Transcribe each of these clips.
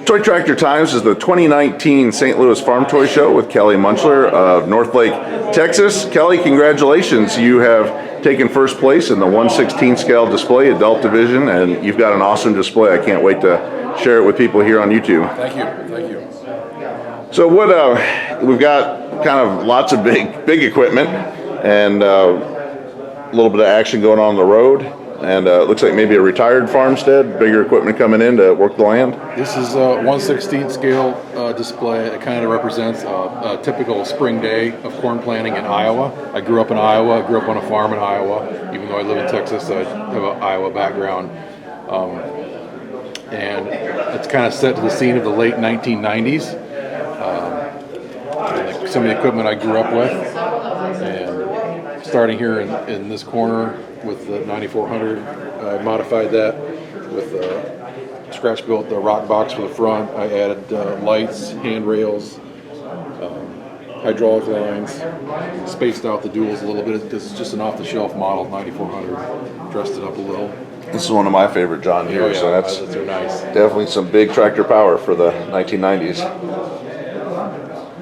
Toy Tractor Times is the 2019 St. Louis Farm Toy Show with Kelly Mutschler of Northlake, Texas. Kelly, congratulations. You have taken first place in the 1/16 scale display adult division, and you've got an awesome display. I can't wait to share it with people here on YouTube. Thank you. Thank you. So what we've got kind of lots of big equipment and a little bit of action going on the road. And it looks like maybe a retired farmstead, bigger equipment coming in to work the land. This is a 1/16 scale display. It kind of represents a typical spring day of corn planting in Iowa. I grew up in Iowa. I grew up on a farm in Iowa. Even though I live in Texas, I have an Iowa background. And it's kind of set to the scene of the late 1990s. Some of the equipment I grew up with. And starting here in this corner with the 9400, I modified that with scratch built the rock box for the front. I added lights, handrails, hydraulic lines, spaced out the duals a little bit because it's just an off-the-shelf model 9400. Dressed it up a little. This is one of my favorite John Deere, so that's nice. Definitely some big tractor power for the 1990s.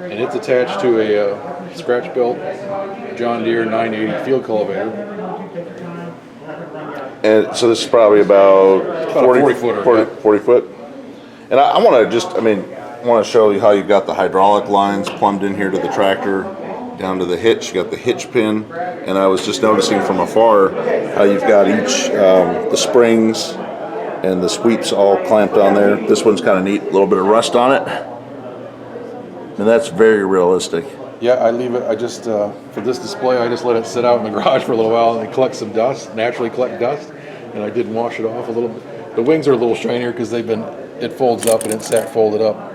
And it's attached to a scratch built John Deere 980 Field Cultivator. And so this is probably about 40 footer. 40 foot. And I want to show you how you've got the hydraulic lines plumbed in here to the tractor, down to the hitch. You got the hitch pin, and I was just noticing from afar how you've got each the springs and the sweeps all clamped on there. This one's kind of neat, a little bit of rust on it, and that's very realistic. Yeah, I leave it. I just for this display, I just let it sit out in the garage for a little while and collect some dust, naturally collect dust, and I did wash it off a little bit. The wings are a little shinier because it folds up and it's sat folded up.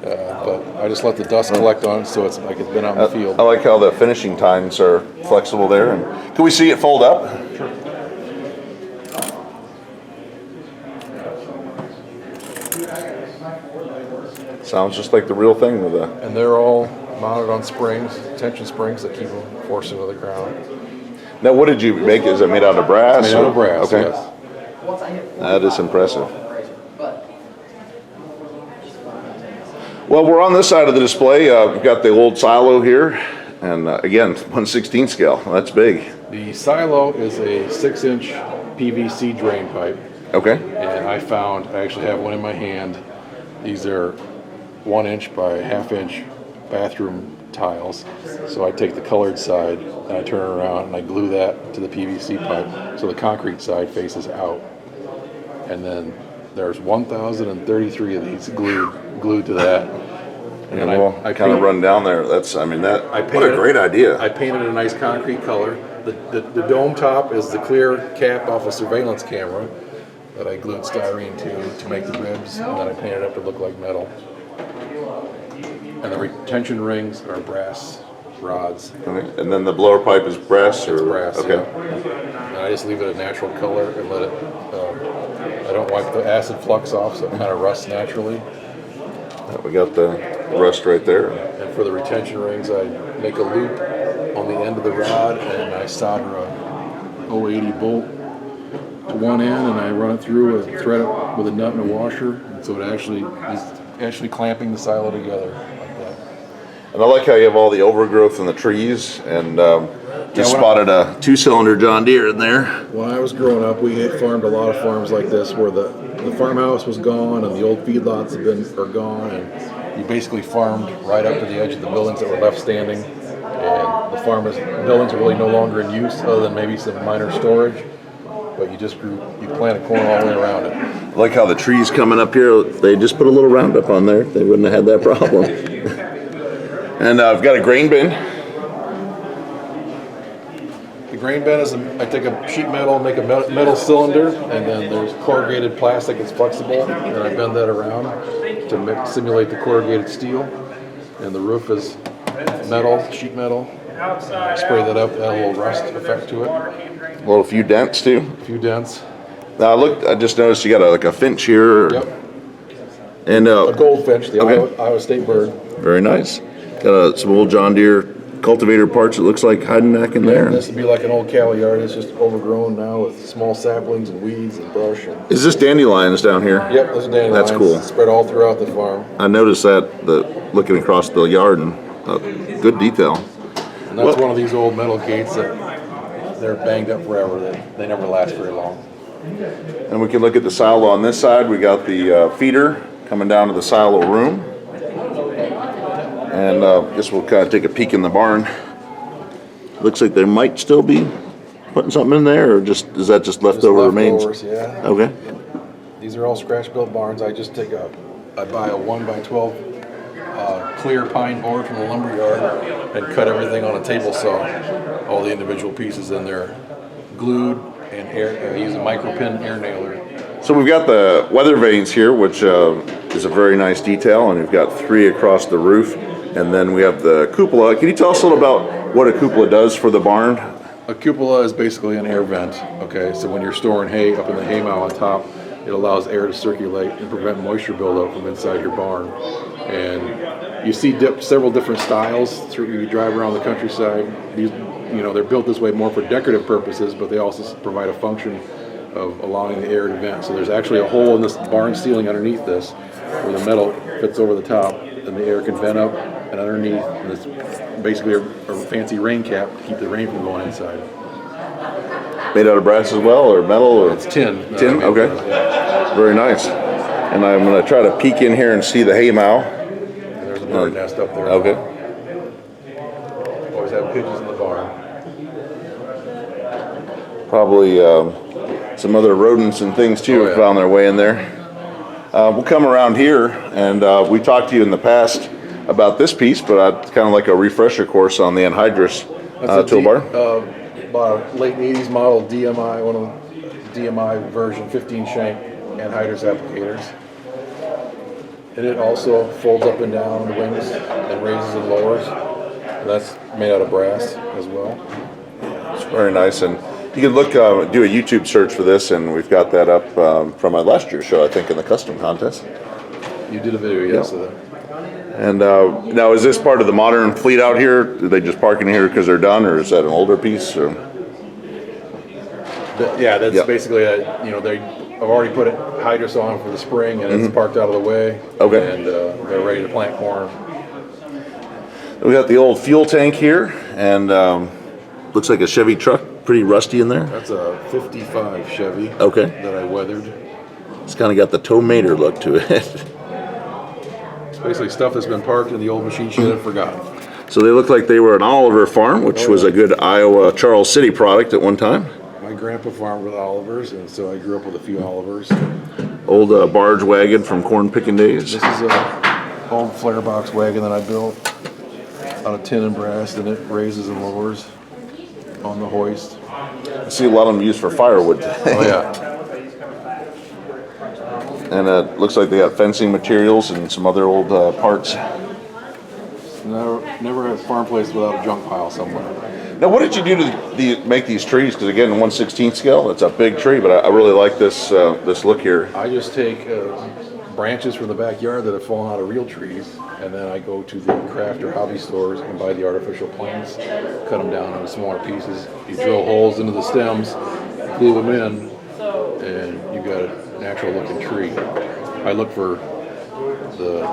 But I just let the dust collect on it, so it's like it's been out in the field. I like how the finishing tines are flexible there. And can we see it fold up? Sure. Sounds just like the real thing with a. And they're all mounted on springs, tension springs that keep them forced into the ground. Now, what did you make? Is it made out of brass? Made out of brass. Okay. Yes. That is impressive. Well, we're on this side of the display. We've got the old silo here, and again, 1/16 scale. That's big. The silo is a 6-inch PVC drain pipe. Okay. And I actually have one in my hand. These are 1 inch by 1/2 inch bathroom tiles. So I take the colored side and I turn it around and I glue that to the PVC pipe so the concrete side faces out. And then there's 1,033 of these glued to that. And I kind of run down there. What a great idea. I painted a nice concrete color. The dome top is the clear cap off a surveillance camera that I glued styrene to make the ribs, and then I painted it up to look like metal. And the retention rings are brass rods. Okay. And then the blower pipe is brass? It's brass, okay. Yeah. And I just leave it a natural color and let it, I don't wipe the acid flux off so it kind of rusts naturally. We got the rust right there. And for the retention rings, I make a loop on the end of the rod and I solder a 080 bolt to one end and I run it through a thread it with a nut and a washer. And so it actually clamping the silo together like that. And I like how you have all the overgrowth in the trees, and spotted a 2-cylinder John Deere in there. When I was growing up, we had farmed a lot of farms like this where the farmhouse was gone and the old feedlots are gone, and you basically farmed right up to the edge of the buildings that were left standing, and the buildings are really no longer in use other than maybe some minor storage, but you planted corn all the way around it. I like how the trees coming up here, they just put a little Roundup on there. They wouldn't have had that problem. And I've got a grain bin. The grain bin is I take a sheet metal, make a metal cylinder, and then there's corrugated plastic that's flexible, and I bend that around to simulate the corrugated steel. And the roof is metal, sheet metal. I spray that up, add a little rust effect to it. A few dents too. A few dents. Now I just noticed you got a finch here. Yep. And a goldfinch, the Iowa State bird. Very nice. Got some old John Deere cultivator parts, it looks like, hiding back in there. This would be like an old cattle yard. It's just overgrown now with small saplings and weeds and brush. Is this dandelions down here? Yep, those are dandelions. That's cool. Spread all throughout the farm. I noticed that looking across the yard, and good detail. And that's one of these old metal gates that they're banged up forever. They never last very long. And we can look at the silo on this side. We got the feeder coming down to the silo room. And guess we'll kind of take a peek in the barn. Looks like they might still be putting something in there, or is that just leftover remains? Yeah. Okay. These are all scratch-built barns. I just I buy a 1x12 clear pine board from the lumber yard and cut everything on a table saw. All the individual pieces in there, glued and use a micropin air nailer. So we've got the weather vanes here, which is a very nice detail, and we've got 3 across the roof, and then we have the cupola. Can you tell us a little about what a cupola does for the barn? A cupola is basically an air vent. Okay, so when you're storing hay up in the hay mow on top, it allows air to circulate and prevent moisture buildup from inside your barn. And you see several different styles through. You drive around the countryside. These, they're built this way more for decorative purposes, but they also provide a function of allowing the air to vent. So there's actually a hole in this barn ceiling underneath this, where the metal fits over the top, and the air can vent up and underneath. And it's basically a fancy rain cap to keep the rain from going inside. Made out of brass as well, or metal, or it's tin. Tin. Okay. Very nice. And I'm going to try to peek in here and see the hay mow. There's a bird nest up there. Okay. Always have pigeons in the barn. Probably some other rodents and things too have found their way in there. We'll come around here, and we talked to you in the past about this piece, but it's kind of like a refresher course on the anhydrous toolbar. About a late 80s model DMI, one of the DMI version 15 shank anhydrous applicators. And it also folds up and down the wings and raises and lowers. And that's made out of brass as well. It's very nice. And you can look, do a YouTube search for this, and we've got that up from my last year's show, I think, in the custom contest. You did a video, yes, of that. And now, is this part of the modern fleet out here? Do they just park in here because they're done, or is that an older piece? Or? That's basically I've already put hydrous on for the spring, and it's parked out of the way. Okay. And they're ready to plant corn. We got the old fuel tank here, and looks like a Chevy truck, pretty rusty in there. That's a 55 Chevy. Okay. That I weathered. It's kind of got the tow mater look to it. Basically stuff that's been parked in the old machine shed and forgotten. So they look like they were an Oliver farm, which was a good Iowa Charles City product at one time. My grandpa farmed with Olivers, and so I grew up with a few Olivers. Old barge wagon from corn picking days. This is a old flare box wagon that I built out of tin and brass, and it raises and lowers on the hoist. I see a lot of them used for firewood. Oh yeah. And it looks like they got fencing materials and some other old parts. Never had a farm place without a junk pile somewhere. Now, what did you do to make these trees? Because again, 1/16 scale, it's a big tree, but I really like this look here. I just take branches from the backyard that have fallen out of real trees, and then I go to the craft or hobby stores and buy the artificial plants, cut them down into smaller pieces. You drill holes into the stems, glue them in, and you got a natural looking tree. I look for the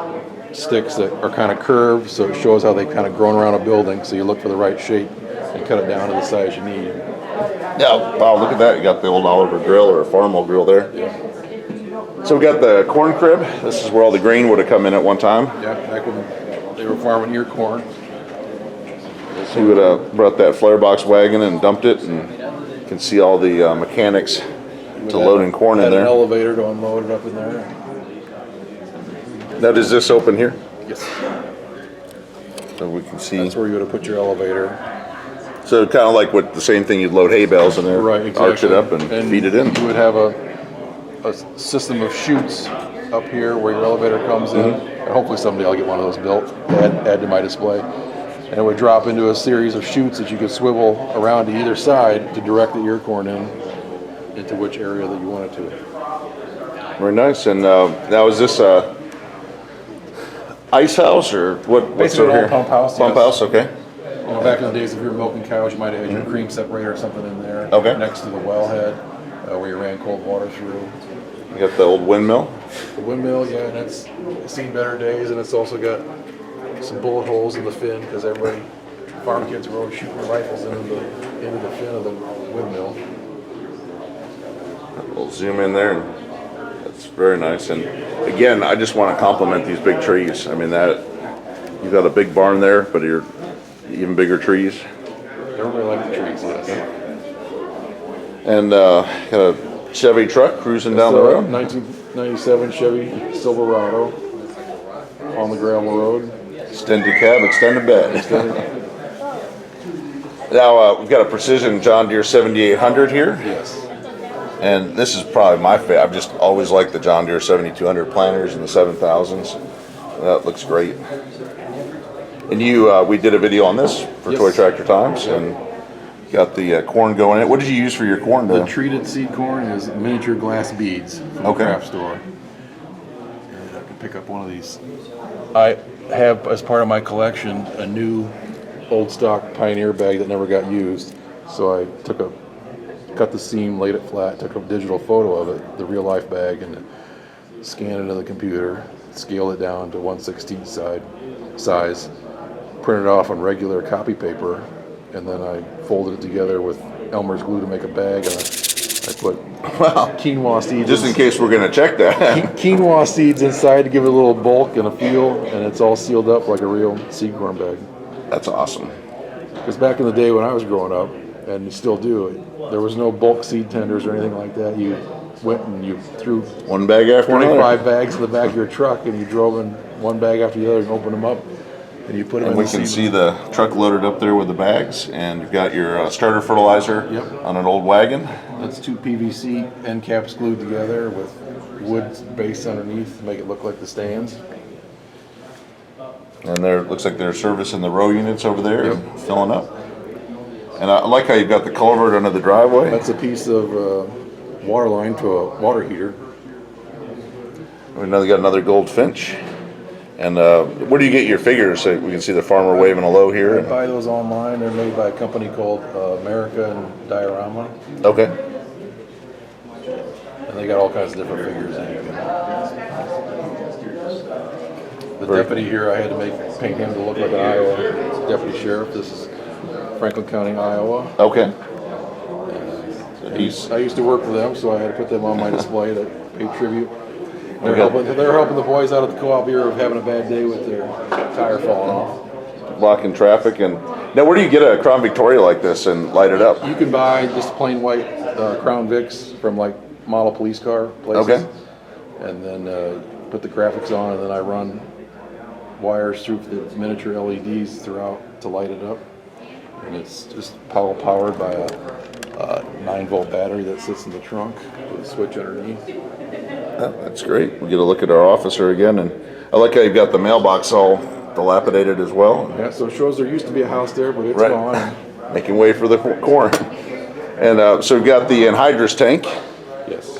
sticks that are kind of curved, so it shows how they've kind of grown around a building. So you look for the right shape and cut it down to the size you need. Yeah, wow, look at that. You got the old Oliver grill or a Farmall grill there. Yeah. So we got the corn crib. This is where all the grain would have come in at one time. Yeah, back when they were farming ear corn. So we would have brought that flare box wagon and dumped it, and you can see all the mechanics to loading corn in there. An elevator to unload it up in there. Now, does this open here? Yes. So we can see. That's where you would have put your elevator. So kind of like the same thing, you'd load hay bales in there, Right, exactly. arch it up and feed it in. You would have a system of chutes up here where your elevator comes in. And hopefully someday I'll get one of those built, add to my display. And it would drop into a series of chutes that you could swivel around to either side to direct the ear corn into which area that you want it to. Very nice. And now is this ice house or what? What's Basically over an here? old pump house, Pump yes. house, okay. Well, back in the days, if you were milking cows, you might have had your cream separator or something in there. Okay. Next to the wellhead, where you ran cold water through. You got the old windmill. The windmill, yeah, and it's seen better days, and it's also got some bullet holes in the fin because everybody, farm kids were always shooting their rifles into the fin of the windmill. We'll zoom in there, and that's very nice. And again, I just want to compliment these big trees. I mean, that you've got a big barn there, but you're even bigger trees. Everybody liked the trees, yes. And got a Chevy truck cruising down the road. 1997 Chevy Silverado on the gravel road. Extended cab, extended bed. Now we've got a Precision John Deere 7800 here. Yes. And this is probably my favorite. I've just always liked the John Deere 7200 planters and the 7000s. That looks great. And we did a video on this for Yes. Toy Tractor Times, and got the corn going in it. What did you use for your corn? The treated seed corn is miniature glass beads from the craft store. And I can pick up one of these. I have, as part of my collection, a new old stock Pioneer bag that never got used. So I cut the seam, laid it flat, took a digital photo of it, the real life bag, and scanned it into the computer, scaled it down to 1/16 size, printed it off on regular copy paper, and then I folded it together with Elmer's glue to make a bag, and I put quinoa seeds. Just in case we're going to check that. Quinoa seeds inside to give it a little bulk and a feel, and it's all sealed up like a real seed corn bag. That's awesome. Because back in the day when I was growing up, and you still do, there was no bulk seed tenders or anything like that. You went and you threw One bag after 25 another. bags in the back of your truck, and you drove in one bag after the other and opened them up, and you put them And in we the can seed. see the truck loaded up there with the bags, and you've got your starter fertilizer Yep. on an old wagon. That's 2 PVC end caps glued together with wood base underneath to make it look like the stands. And there looks like they're servicing the row units over there, Yep. and filling up. And I like how you've got the culvert under the driveway. That's a piece of water line to a water heater. We know they got another goldfinch. And where do you get your figures? So we can see the farmer waving hello I here. buy those online. They're made by a company called America and Diorama, Okay. and they got all kinds of different figures. The Very deputy here, I had to paint him to look like an Iowa deputy sheriff. This is Franklin County, Iowa. Okay. I used to work for them, so I had to put them on my display to pay tribute. They're Okay. helping the boys out at the co-op here of having a bad day with their tire falling off. Blocking traffic. And now, where do you get a Crown Victoria like this and light it up? You can buy just plain white Crown Vics from like model police car places. Okay. And then put the graphics on, and then I run wires through the miniature LEDs throughout to light it up. And it's just powered by a 9-volt battery that sits in the trunk with a switch underneath. That's great. We'll get a look at our officer again. And I like how you've got the mailbox all dilapidated as well. Yeah, so it shows there used to be a house there, but it's Right. gone. Making way for the corn. And so we've got the anhydrous tank. Yes.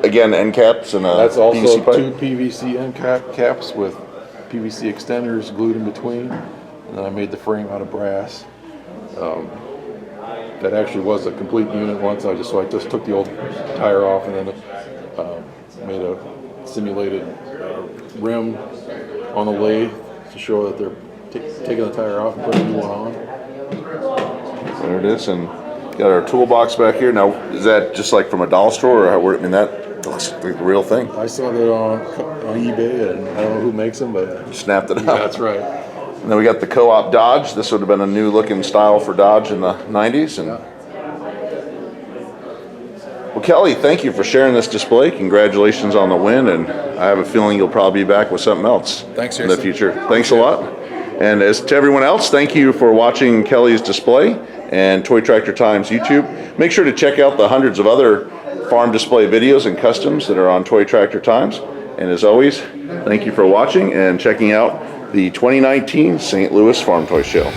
Again, end caps and a That's also PVC pipe. 2 PVC end caps with PVC extenders glued in between. And then I made the frame out of brass. That actually was a complete unit once. I just took the old tire off and then made a simulated rim on the lathe to show that they're taking the tire off and putting a new one on. There it is, and got our toolbox back here. Now, is that just like from a dollar store, or I mean, that looks like the real thing? I saw that on eBay, and I don't know who makes them, but Snapped it up. that's right. And then we got the Co-op Dodge. This would have been a new looking style for Dodge in the 90s. And well, Kelly, thank you for sharing this display. Congratulations on the win, and I have a feeling you'll probably be back with something else Thanks, in the Jason. future. Thanks a lot. And as to everyone else, thank you for watching Kelly's display and Toy Tractor Times YouTube. Make sure to check out the hundreds of other farm display videos and customs that are on Toy Tractor Times. And as always, thank you for watching and checking out the 2019 St. Louis Farm Toy Show.